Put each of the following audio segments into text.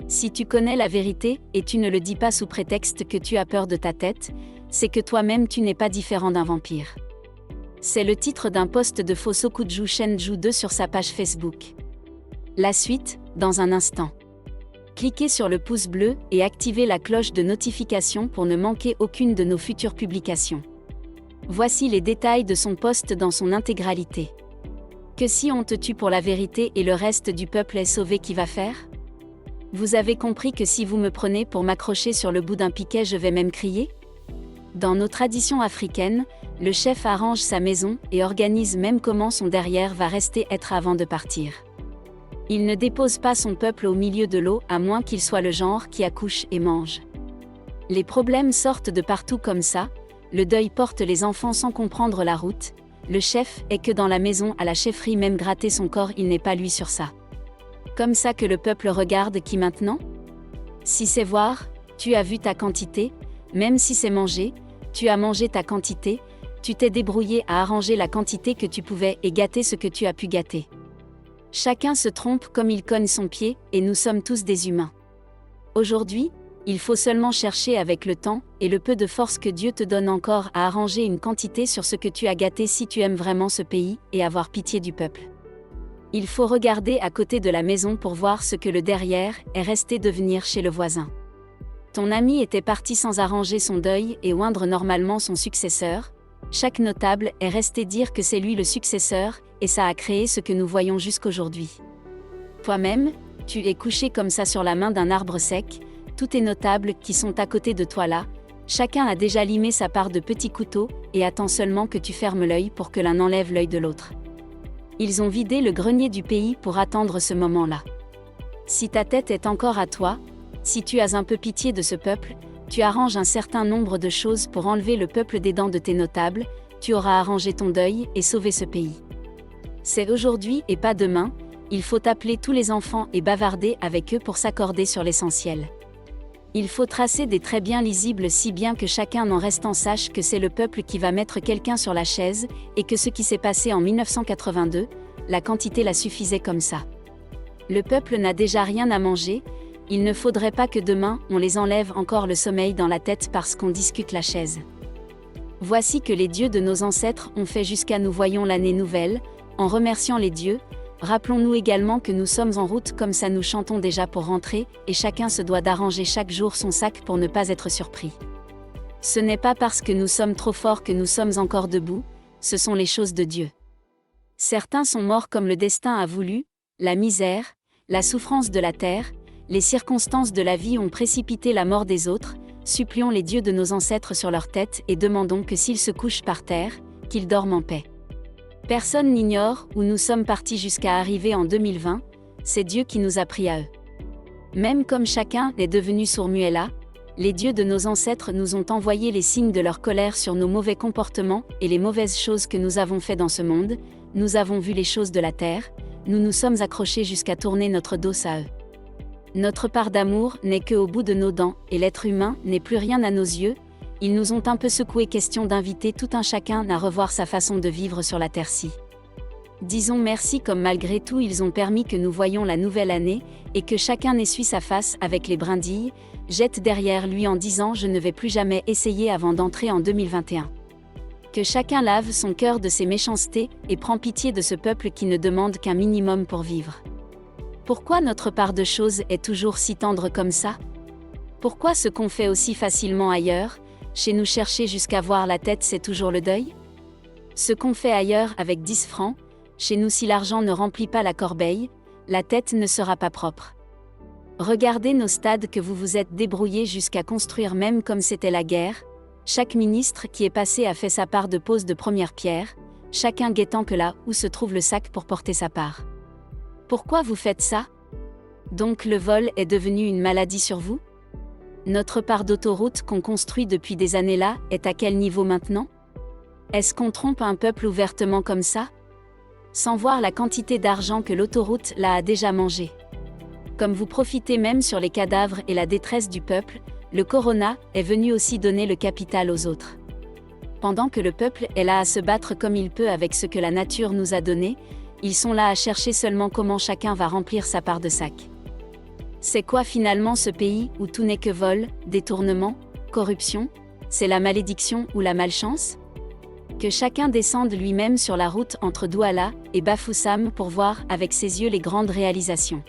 Si tu connais la vérité, et tu ne le dis pas sous prétexte que tu as peur de ta tête, c'est que toi-même tu n'es pas différent d'un vampire. C'est le titre d'un post de Fosokujou Shenju 2 sur sa page Facebook. La suite, dans un instant. Cliquez sur le pouce bleu et activez la cloche de notification pour ne manquer aucune de nos futures publications. Voici les détails de son post dans son intégralité. Que si on te tue pour la vérité et le reste du peuple est sauvé, qui va faire ? Vous avez compris que si vous me prenez pour m'accrocher sur le bout d'un piquet, je vais même crier ? Dans nos traditions africaines, le chef arrange sa maison et organise même comment son derrière va rester être avant de partir. Il ne dépose pas son peuple au milieu de l'eau à moins qu'il soit le genre qui accouche et mange. Les problèmes sortent de partout comme ça, le deuil porte les enfants sans comprendre la route, le chef est que dans la maison à la chefferie même gratter son corps il n'est pas lui sur ça. Comme ça que le peuple regarde qui maintenant ? Si c'est voir, tu as vu ta quantité, même si c'est manger, tu as mangé ta quantité, tu t'es débrouillé à arranger la quantité que tu pouvais et gâter ce que tu as pu gâter. Chacun se trompe comme il cogne son pied, et nous sommes tous des humains. Aujourd'hui, il faut seulement chercher avec le temps, et le peu de force que Dieu te donne encore à arranger une quantité sur ce que tu as gâté si tu aimes vraiment ce pays, et avoir pitié du peuple. Il faut regarder à côté de la maison pour voir ce que le derrière est resté devenir chez le voisin. Ton ami était parti sans arranger son deuil et oindre normalement son successeur. Chaque notable est resté dire que c'est lui le successeur, et ça a créé ce que nous voyons jusqu'aujourd'hui. Toi-même, tu es couché comme ça sur la main d'un arbre sec, tous tes notables qui sont à côté de toi là, chacun a déjà limé sa part de petits couteaux, et attend seulement que tu fermes l'œil pour que l'un enlève l'œil de l'autre. Ils ont vidé le grenier du pays pour attendre ce moment-là. Si ta tête est encore à toi, si tu as un peu pitié de ce peuple, tu arranges un certain nombre de choses pour enlever le peuple des dents de tes notables, tu auras arrangé ton deuil et sauvé ce pays. C'est aujourd'hui et pas demain, il faut appeler tous les enfants et bavarder avec eux pour s'accorder sur l'essentiel. Il faut tracer des traits bien lisibles si bien que chacun en restant sache que c'est le peuple qui va mettre quelqu'un sur la chaise, et que ce qui s'est passé en 1982, la quantité la suffisait comme ça. Le peuple n'a déjà rien à manger, il ne faudrait pas que demain on les enlève encore le sommeil dans la tête parce qu'on discute la chaise. Voici que les dieux de nos ancêtres ont fait jusqu'à nous voyons l'année nouvelle, en remerciant les dieux. Rappelons-nous également que nous sommes en route comme ça nous chantons déjà pour rentrer, et chacun se doit d'arranger chaque jour son sac pour ne pas être surpris. Ce n'est pas parce que nous sommes trop forts que nous sommes encore debout, ce sont les choses de Dieu. Certains sont morts comme le destin a voulu, la misère, la souffrance de la terre, les circonstances de la vie ont précipité la mort des autres, supplions les dieux de nos ancêtres sur leur tête et demandons que s'ils se couchent par terre, qu'ils dorment en paix. Personne n'ignore où nous sommes partis jusqu'à arriver en 2020, c'est Dieu qui nous a pris à eux. Même comme chacun est devenu sourd-muet là, les dieux de nos ancêtres nous ont envoyé les signes de leur colère sur nos mauvais comportements et les mauvaises choses que nous avons fait dans ce monde, nous avons vu les choses de la terre, nous nous sommes accrochés jusqu'à tourner notre dos à eux. Notre part d'amour n'est qu'au bout de nos dents, et l'être humain n'est plus rien à nos yeux. Ils nous ont un peu secoué, question d'inviter tout un chacun à revoir sa façon de vivre sur la terre-ci. Disons merci comme malgré tout ils ont permis que nous voyions la nouvelle année, et que chacun essuie sa face avec les brindilles, jette derrière lui en disant je ne vais plus jamais essayer avant d'entrer en 2021. Que chacun lave son cœur de ses méchancetés, et prend pitié de ce peuple qui ne demande qu'un minimum pour vivre. Pourquoi notre part de choses est toujours si tendre comme ça ? Pourquoi ce qu'on fait aussi facilement ailleurs, chez nous chercher jusqu'à voir la tête c'est toujours le deuil ? Ce qu'on fait ailleurs avec 10 francs, chez nous si l'argent ne remplit pas la corbeille, la tête ne sera pas propre. Regardez nos stades que vous vous êtes débrouillés jusqu'à construire même comme c'était la guerre, chaque ministre qui est passé a fait sa part de pose de première pierre, chacun guettant que là où se trouve le sac pour porter sa part. Pourquoi vous faites ça ? Donc le vol est devenu une maladie sur vous ? Notre part d'autoroute qu'on construit depuis des années là est à quel niveau maintenant ? Est-ce qu'on trompe un peuple ouvertement comme ça ? Sans voir la quantité d'argent que l'autoroute là a déjà mangé. Comme vous profitez même sur les cadavres et la détresse du peuple, le corona est venu aussi donner le capital aux autres. Pendant que le peuple est là à se battre comme il peut avec ce que la nature nous a donné, ils sont là à chercher seulement comment chacun va remplir sa part de sac. C'est quoi finalement ce pays où tout n'est que vol, détournement, corruption? C'est la malédiction ou la malchance? Que chacun descende lui-même sur la route entre Douala et Bafoussam pour voir avec ses yeux les grandes réalisations.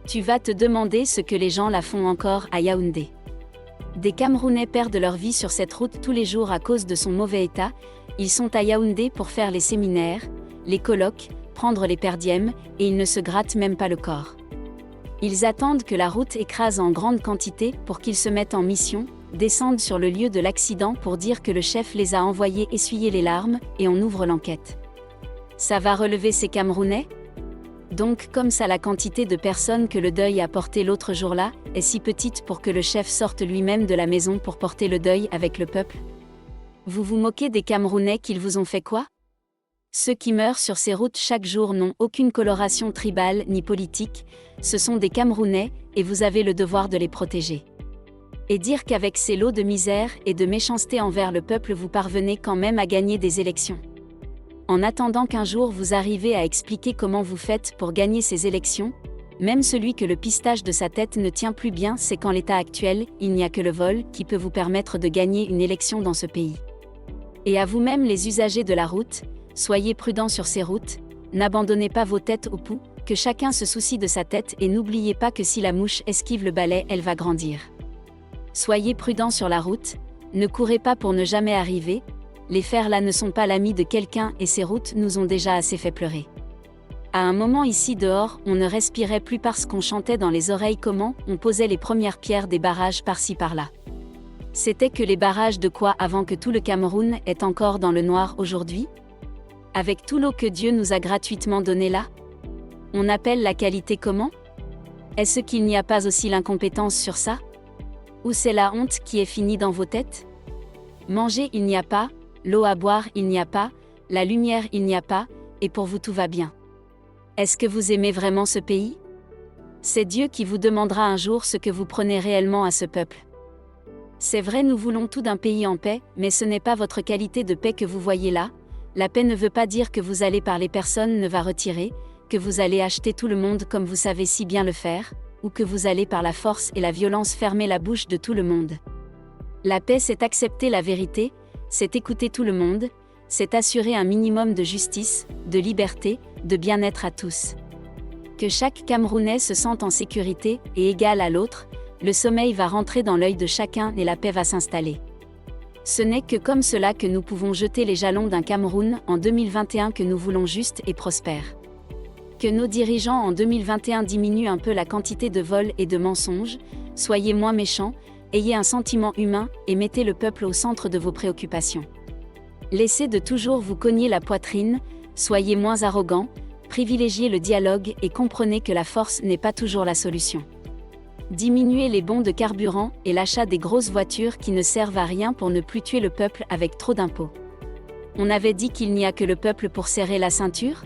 Tu vas te demander ce que les gens la font encore à Yaoundé. Des Camerounais perdent leur vie sur cette route tous les jours à cause de son mauvais état. Ils sont à Yaoundé pour faire les séminaires, les colloques, prendre les perdièmes, et ils ne se grattent même pas le corps. Ils attendent que la route écrase en grande quantité pour qu'ils se mettent en mission, descendent sur le lieu de l'accident pour dire que le chef les a envoyés essuyer les larmes, et on ouvre l'enquête. Ça va relever ces Camerounais? Donc comme ça, la quantité de personnes que le deuil a porté l'autre jour-là est si petite pour que le chef sorte lui-même de la maison pour porter le deuil avec le peuple? Vous vous moquez des Camerounais, qu'ils vous ont fait quoi? Ceux qui meurent sur ces routes chaque jour n'ont aucune coloration tribale ni politique, ce sont des Camerounais, et vous avez le devoir de les protéger. Et dire qu'avec ces lots de misère et de méchanceté envers le peuple vous parvenez quand même à gagner des élections. En attendant qu'un jour vous arrivez à expliquer comment vous faites pour gagner ces élections, même celui que le pistage de sa tête ne tient plus bien, c'est qu'en l'état actuel, il n'y a que le vol qui peut vous permettre de gagner une élection dans ce pays. Et à vous-même les usagers de la route, soyez prudents sur ces routes, n'abandonnez pas vos têtes au pouls, que chacun se soucie de sa tête et n'oubliez pas que si la mouche esquive le balai, elle va grandir. Soyez prudents sur la route, ne courez pas pour ne jamais arriver, les fers là ne sont pas l'ami de quelqu'un et ces routes nous ont déjà assez fait pleurer. À un moment ici dehors, on ne respirait plus parce qu'on chantait dans les oreilles comment on posait les premières pierres des barrages par-ci par-là. C'était que les barrages de quoi avant que tout le Cameroun est encore dans le noir aujourd'hui? Avec tout l'eau que Dieu nous a gratuitement donnée là? On appelle la qualité comment? Est-ce qu'il n'y a pas aussi l'incompétence sur ça? Ou c'est la honte qui est finie dans vos têtes? Manger il n'y a pas, l'eau à boire il n'y a pas, la lumière il n'y a pas, et pour vous tout va bien. Est-ce que vous aimez vraiment ce pays? C'est Dieu qui vous demandera un jour ce que vous prenez réellement à ce peuple. C'est vrai, nous voulons tout d'un pays en paix, mais ce n'est pas votre qualité de paix que vous voyez là. La paix ne veut pas dire que vous allez parler, personne ne va retirer, que vous allez acheter tout le monde comme vous savez si bien le faire, ou que vous allez par la force et la violence fermer la bouche de tout le monde. La paix, c'est accepter la vérité, c'est écouter tout le monde, c'est assurer un minimum de justice, de liberté, de bien-être à tous. Que chaque Camerounais se sente en sécurité et égal à l'autre, le sommeil va rentrer dans l'œil de chacun et la paix va s'installer. Ce n'est que comme cela que nous pouvons jeter les jalons d'un Cameroun en 2021 que nous voulons juste et prospère. Que nos dirigeants en 2021 diminuent un peu la quantité de vols et de mensonges, soyez moins méchants, ayez un sentiment humain et mettez le peuple au centre de vos préoccupations. Laissez de toujours vous cogner la poitrine, soyez moins arrogants, privilégiez le dialogue et comprenez que la force n'est pas toujours la solution. Diminuez les bons de carburant et l'achat des grosses voitures qui ne servent à rien pour ne plus tuer le peuple avec trop d'impôts. On avait dit qu'il n'y a que le peuple pour serrer la ceinture?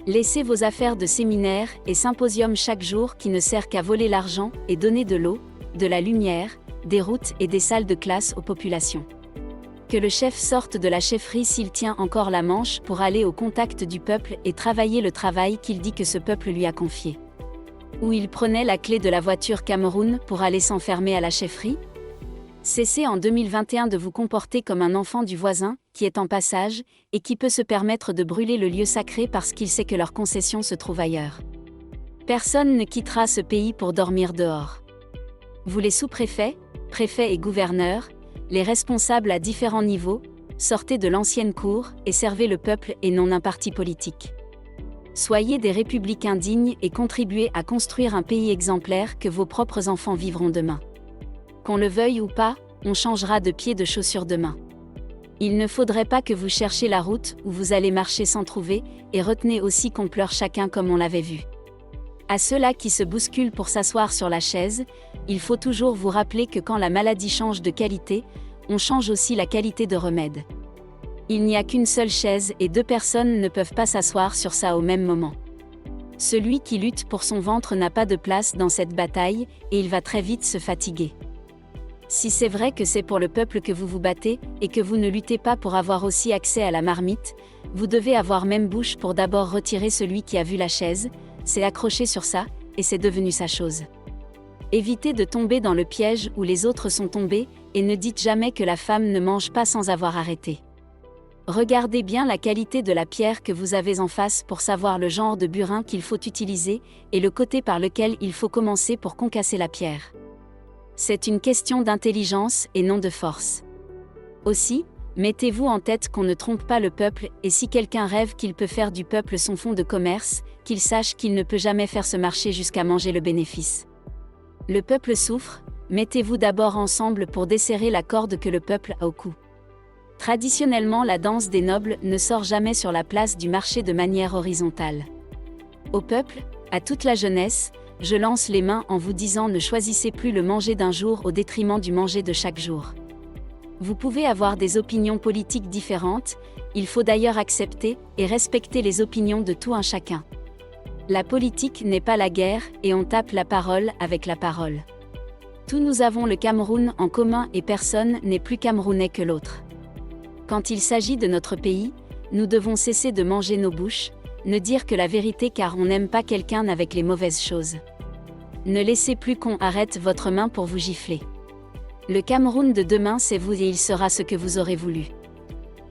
Laissez vos affaires de séminaires et symposiums chaque jour qui ne servent qu'à voler l'argent et donner de l'eau, de la lumière, des routes et des salles de classe aux populations. Que le chef sorte de la chefferie s'il tient encore la manche pour aller au contact du peuple et travailler le travail qu'il dit que ce peuple lui a confié. Ou il prenait la clé de la voiture Cameroun pour aller s'enfermer à la chefferie? Cessez en 2021 de vous comporter comme un enfant du voisin, qui est en passage, et qui peut se permettre de brûler le lieu sacré parce qu'il sait que leur concession se trouve ailleurs. Personne ne quittera ce pays pour dormir dehors. Vous les sous-préfets, préfets et gouverneurs, les responsables à différents niveaux, sortez de l'ancienne cour et servez le peuple et non un parti politique. Soyez des républicains dignes et contribuez à construire un pays exemplaire que vos propres enfants vivront demain. Qu'on le veuille ou pas, on changera de pied de chaussure demain. Il ne faudrait pas que vous cherchiez la route où vous allez marcher sans trouver, et retenez aussi qu'on pleure chacun comme on l'avait vu. À ceux-là qui se bousculent pour s'asseoir sur la chaise, il faut toujours vous rappeler que quand la maladie change de qualité, on change aussi la qualité de remède. Il n'y a qu'une seule chaise et deux personnes ne peuvent pas s'asseoir sur ça au même moment. Celui qui lutte pour son ventre n'a pas de place dans cette bataille, et il va très vite se fatiguer. Si c'est vrai que c'est pour le peuple que vous vous battez, et que vous ne luttez pas pour avoir aussi accès à la marmite, vous devez avoir même bouche pour d'abord retirer celui qui a vu la chaise, c'est accroché sur ça, et c'est devenu sa chose. Évitez de tomber dans le piège où les autres sont tombés, et ne dites jamais que la femme ne mange pas sans avoir arrêté. Regardez bien la qualité de la pierre que vous avez en face pour savoir le genre de burin qu'il faut utiliser, et le côté par lequel il faut commencer pour concasser la pierre. C'est une question d'intelligence et non de force. Aussi, mettez-vous en tête qu'on ne trompe pas le peuple, et si quelqu'un rêve qu'il peut faire du peuple son fonds de commerce, qu'il sache qu'il ne peut jamais faire ce marché jusqu'à manger le bénéfice. Le peuple souffre, mettez-vous d'abord ensemble pour desserrer la corde que le peuple a au cou. Traditionnellement, la danse des nobles ne sort jamais sur la place du marché de manière horizontale. Au peuple, à toute la jeunesse, je lance les mains en vous disant ne choisissez plus le manger d'un jour au détriment du manger de chaque jour. Vous pouvez avoir des opinions politiques différentes, il faut d'ailleurs accepter et respecter les opinions de tout un chacun. La politique n'est pas la guerre et on tape la parole avec la parole. Tous nous avons le Cameroun en commun et personne n'est plus camerounais que l'autre. Quand il s'agit de notre pays, nous devons cesser de manger nos bouches, ne dire que la vérité car on n'aime pas quelqu'un avec les mauvaises choses. Ne laissez plus qu'on arrête votre main pour vous gifler. Le Cameroun de demain c'est vous et il sera ce que vous aurez voulu.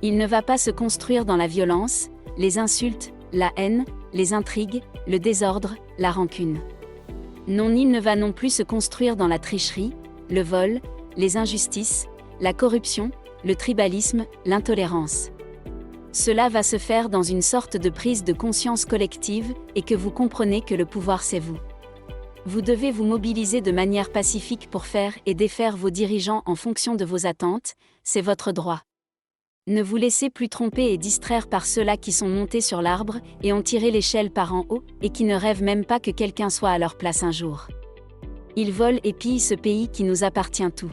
Il ne va pas se construire dans la violence, les insultes, la haine, les intrigues, le désordre, la rancune. Non, il ne va non plus se construire dans la tricherie, le vol, les injustices, la corruption, le tribalisme, l'intolérance. Cela va se faire dans une sorte de prise de conscience collective et que vous comprenez que le pouvoir c'est vous. Vous devez vous mobiliser de manière pacifique pour faire et défaire vos dirigeants en fonction de vos attentes, c'est votre droit. Ne vous laissez plus tromper et distraire par ceux-là qui sont montés sur l'arbre et ont tiré l'échelle par en haut et qui ne rêvent même pas que quelqu'un soit à leur place un jour. Ils volent et pillent ce pays qui nous appartient tout.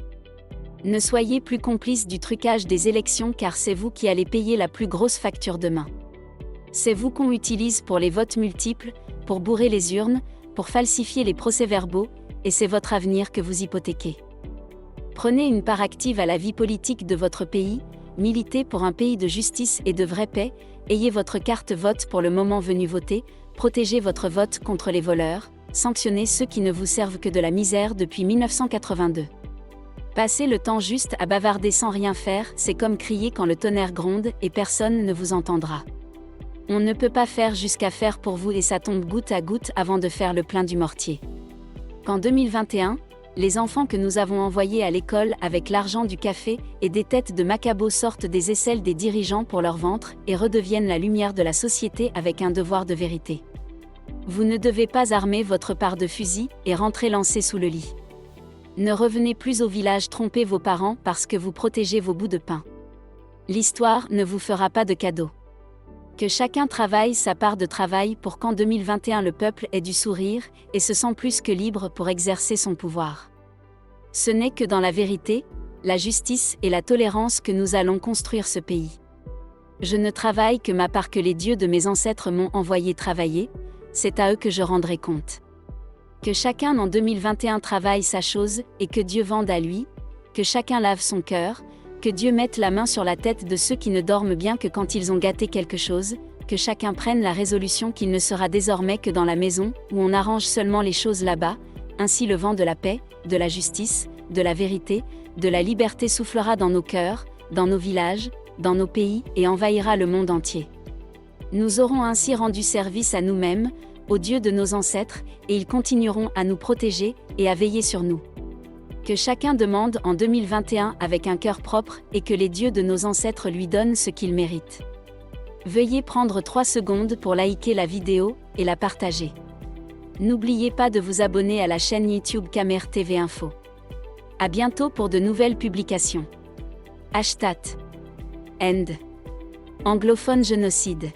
Ne soyez plus complices du trucage des élections car c'est vous qui allez payer la plus grosse facture demain. C'est vous qu'on utilise pour les votes multiples, pour bourrer les urnes, pour falsifier les procès-verbaux, et c'est votre avenir que vous hypothéquez. Prenez une part active à la vie politique de votre pays, militez pour un pays de justice et de vraie paix, ayez votre carte vote pour le moment venu voter, protégez votre vote contre les voleurs, sanctionnez ceux qui ne vous servent que de la misère depuis 1982. Passer le temps juste à bavarder sans rien faire, c'est comme crier quand le tonnerre gronde et personne ne vous entendra. On ne peut pas faire jusqu'à faire pour vous et ça tombe goutte à goutte avant de faire le plein du mortier. Qu'en 2021, les enfants que nous avons envoyés à l'école avec l'argent du café et des têtes de macabaux sortent des aisselles des dirigeants pour leur ventre et redeviennent la lumière de la société avec un devoir de vérité. Vous ne devez pas armer votre part de fusil et rentrer lancé sous le lit. Ne revenez plus au village tromper vos parents parce que vous protégez vos bouts de pain. L'histoire ne vous fera pas de cadeau. Que chacun travaille sa part de travail pour qu'en 2021 le peuple ait du sourire et se sent plus que libre pour exercer son pouvoir. Ce n'est que dans la vérité, la justice et la tolérance que nous allons construire ce pays. Je ne travaille que ma part que les dieux de mes ancêtres m'ont envoyé travailler, c'est à eux que je rendrai compte. Que chacun en 2021 travaille sa chose et que Dieu vende à lui, que chacun lave son cœur, que Dieu mette la main sur la tête de ceux qui ne dorment bien que quand ils ont gâté quelque chose, que chacun prenne la résolution qu'il ne sera désormais que dans la maison où on arrange seulement les choses là-bas, ainsi le vent de la paix, de la justice, de la vérité, de la liberté soufflera dans nos cœurs, dans nos villages, dans nos pays et envahira le monde entier. Nous aurons ainsi rendu service à nous-mêmes, aux dieux de nos ancêtres, et ils continueront à nous protéger et à veiller sur nous. Que chacun demande en 2021 avec un cœur propre et que les dieux de nos ancêtres lui donnent ce qu'il mérite. Veuillez prendre 3 secondes pour liker la vidéo et la partager. N'oubliez pas de vous abonner à la chaîne YouTube Camer TV Info. À bientôt pour de nouvelles publications. #End. Anglophone génocide.